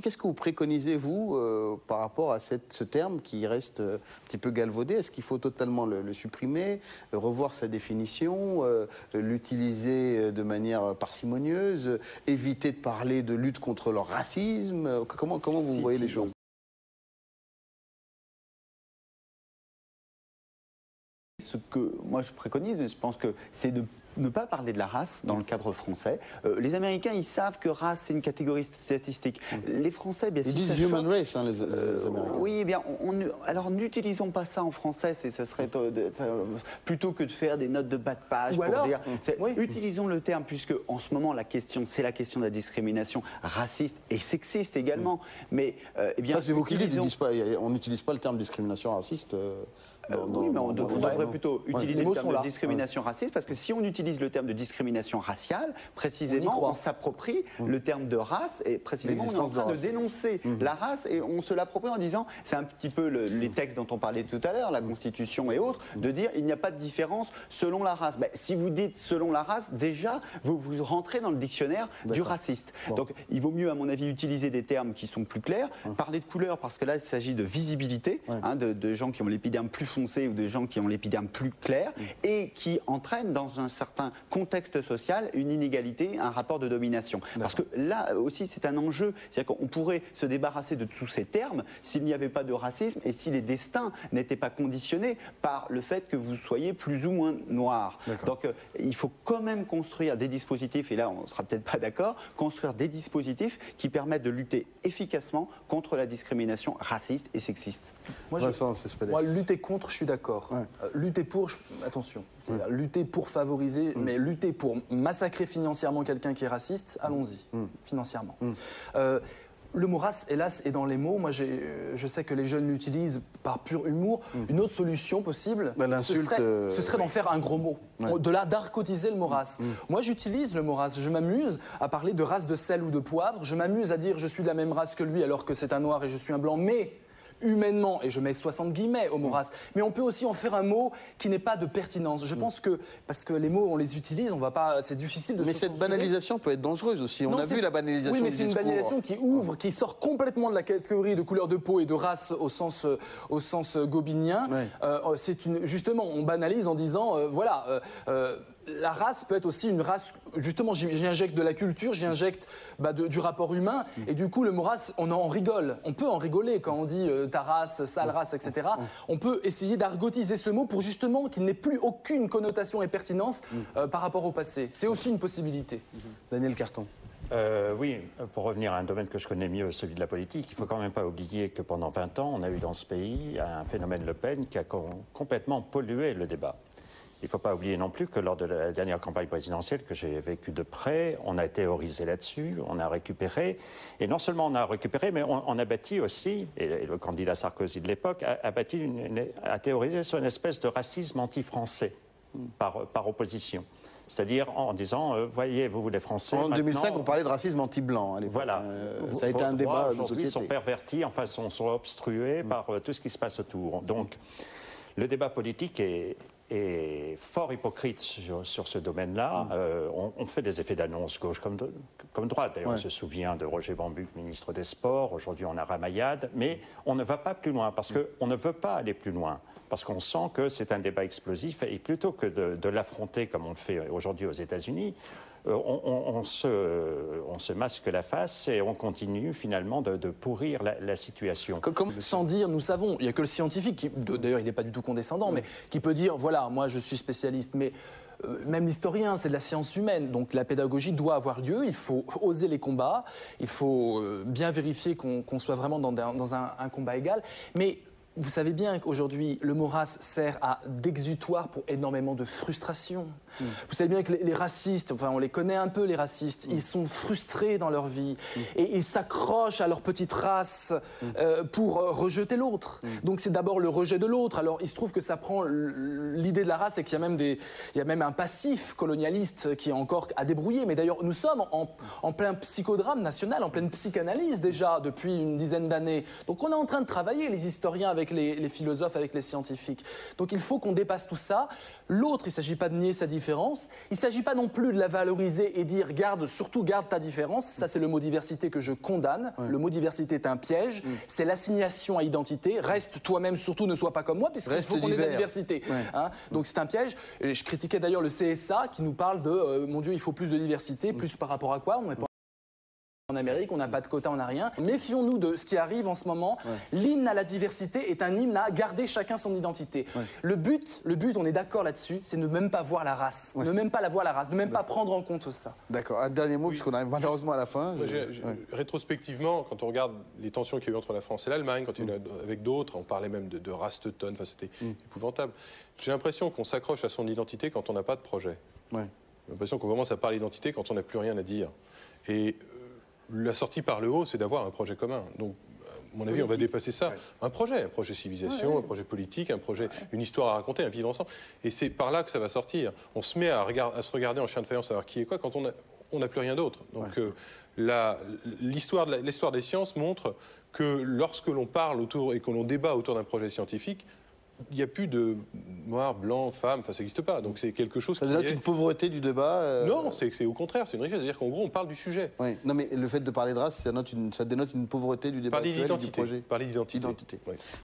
Qu'est-ce que vous préconisez, vous, par rapport à ce terme qui reste un petit peu galvaudé? Est-ce qu'il faut totalement le supprimer, revoir sa définition, l'utiliser de manière parcimonieuse, éviter de parler de lutte contre le racisme? Comment vous voyez les choses? Ce que moi je préconise, mais je pense que c'est de ne pas parler de la race dans le cadre français. Les Américains, ils savent que race, c'est une catégorie statistique. Les Français, bien sûr. Ils disent human race, hein, les Américains. Oui, eh bien, alors n'utilisons pas ça en français. Ce serait plutôt que de faire des notes de bas de page pour dire. Oui. Utilisons le terme, puisque en ce moment, la question, c'est la question de la discrimination raciste et sexiste également. Mais eh bien, ça, c'est vous qui dites. On n'utilise pas le terme discrimination raciste. Oui, mais on devrait plutôt utiliser le terme de discrimination raciste, parce que si on utilise le terme de discrimination raciale, précisément, on s'approprie le terme de race, et précisément, on est en train de dénoncer la race, et on se l'approprie en disant, c'est un petit peu les textes dont on parlait tout à l'heure, la Constitution et autres, de dire il n'y a pas de différence selon la race. Ben, si vous dites selon la race, déjà, vous rentrez dans le dictionnaire du raciste. Donc, il vaut mieux, à mon avis, utiliser des termes qui sont plus clairs, parler de couleur, parce que là, il s'agit de visibilité, de gens qui ont l'épiderme plus foncé ou de gens qui ont l'épiderme plus clair et qui entraînent dans un certain contexte social une inégalité, un rapport de domination. Parce que là aussi c'est un enjeu, c'est-à-dire qu'on pourrait se débarrasser de tous ces termes s'il n'y avait pas de racisme et si les destins n'étaient pas conditionnés par le fait que vous soyez plus ou moins noir. Donc il faut quand même construire des dispositifs, et là on ne sera peut-être pas d'accord, construire des dispositifs qui permettent de lutter efficacement contre la discrimination raciste et sexiste. Moi, lutter contre, je suis d'accord. Lutter pour, attention. Lutter pour favoriser, mais lutter pour massacrer financièrement quelqu'un qui est raciste, allons-y, financièrement. Le mot race, hélas, est dans les mots. Moi, je sais que les jeunes l'utilisent par pur humour. Une autre solution possible, ce serait d'en faire un gros mot, d'arcotiser le mot race. Moi, j'utilise le mot race. Je m'amuse à parler de race de sel ou de poivre. Je m'amuse à dire je suis de la même race que lui alors que c'est un noir et je suis un blanc, mais humainement, et je mets 60 guillemets au mot race, mais on peut aussi en faire un mot qui n'est pas de pertinence. Je pense que, parce que les mots, on les utilise, on va pas, c'est difficile de Mais cette banalisation peut être dangereuse aussi. On a vu la banalisation du discours. Oui, mais c'est une banalisation qui ouvre, qui sort complètement de la catégorie de couleur de peau et de race au sens gobinien. Justement, on banalise en disant, la race peut être aussi une race, justement, j'y injecte de la culture, j'y injecte du rapport humain, et du coup, le mot race, on en rigole. On peut en rigoler quand on dit ta race, sale race, etc. On peut essayer d'argotiser ce mot pour justement qu'il n'ait plus aucune connotation et pertinence par rapport au passé. C'est aussi une possibilité. Daniel Carton. Oui, pour revenir à un domaine que je connais mieux, celui de la politique, il ne faut quand même pas oublier que pendant 20 ans, on a eu dans ce pays un phénomène Le Pen qui a complètement pollué le débat. Il ne faut pas oublier non plus que lors de la dernière campagne présidentielle que j'ai vécue de près, on a théorisé là-dessus, on a récupéré. Et non seulement on a récupéré, mais on a bâti aussi, et le candidat Sarkozy de l'époque a théorisé sur une espèce de racisme anti-français par opposition. C'est-à-dire en disant, voyez, vous les Français. En 2005, on parlait de racisme anti-blanc. Voilà. Ça a été un débat. Aujourd'hui, sont pervertis, enfin, sont obstrués par tout ce qui se passe autour. Donc, le débat politique est fort hypocrite sur ce domaine-là. On fait des effets d'annonce gauche comme droite. D'ailleurs, on se souvient de Roger Bambuc, ministre des Sports. Aujourd'hui, on a Ramayad. Mais on ne va pas plus loin parce qu'on ne veut pas aller plus loin. Parce qu'on sent que c'est un débat explosif. Et plutôt que de l'affronter comme on le fait aujourd'hui aux États-Unis, on se masque la face et on continue finalement de pourrir la situation. Sans dire, nous savons, il n'y a que le scientifique, d'ailleurs il n'est pas du tout condescendant, mais qui peut dire, voilà, moi je suis spécialiste, mais même l'historien, c'est de la science humaine, donc la pédagogie doit avoir lieu, il faut oser les combats, il faut bien vérifier qu'on soit vraiment dans un combat égal, mais vous savez bien qu'aujourd'hui, le mot race sert d'exutoire pour énormément de frustration. Vous savez bien que les racistes, enfin on les connaît un peu les racistes, ils sont frustrés dans leur vie et ils s'accrochent à leur petite race pour rejeter l'autre. Donc c'est d'abord le rejet de l'autre. Alors il se trouve que ça prend l'idée de la race et qu'il y a même un passif colonialiste qui est encore à débrouiller. Mais d'ailleurs nous sommes en plein psychodrame national, en pleine psychanalyse déjà depuis une dizaine d'années. Donc on est en train de travailler, les historiens, avec avec les philosophes, avec les scientifiques. Donc il faut qu'on dépasse tout ça. L'autre, il ne s'agit pas de nier sa différence. Il ne s'agit pas non plus de la valoriser et dire surtout garde ta différence. Ça, c'est le mot diversité que je condamne. Le mot diversité est un piège. C'est l'assignation à identité. Reste toi-même, surtout ne sois pas comme moi, puisqu'il faut qu'on ait de la diversité. Hein. Donc c'est un piège. Et je critiquais d'ailleurs le CSA qui nous parle de mon Dieu, il faut plus de diversité. Plus par rapport à quoi? On n'est pas en Amérique, on n'a pas de quota, on n'a rien. Méfions-nous de ce qui arrive en ce moment. L'hymne à la diversité est un hymne à garder chacun son identité. Le but, on est d'accord là-dessus, c'est ne même pas voir la race. Ne même pas la voir la race, ne même pas prendre en compte ça. D'accord. Un dernier mot, puisqu'on arrive malheureusement à la fin. Rétrospectivement, quand on regarde les tensions qu'il y a eu entre la France et l'Allemagne, quand avec d'autres, on parlait même de race teutonne, enfin, c'était épouvantable. J'ai l'impression qu'on s'accroche à son identité quand on n'a pas de projet. J'ai l'impression qu'on commence à parler d'identité quand on n'a plus rien à dire. Et la sortie par le haut, c'est d'avoir un projet commun. Donc, à mon avis, on va dépasser ça. Un projet civilisation, un projet politique, un projet, une histoire à raconter, un vivre ensemble. Et c'est par là que ça va sortir. On se met à se regarder en chien de faïence, savoir qui est quoi, quand on n'a plus rien d'autre. Donc, l'histoire des sciences montre que lorsque l'on parle autour et que l'on débat autour d'un projet scientifique, il n'y a plus de noir, blanc, femme, enfin ça n'existe pas. Donc c'est quelque chose qui dénote une pauvreté du débat Non, c'est au contraire, c'est une richesse. C'est-à-dire qu'en gros, on parle du sujet. Oui. Non, mais le fait de parler de race, ça dénote une pauvreté du débat actuel et du projet. Parler d'identité.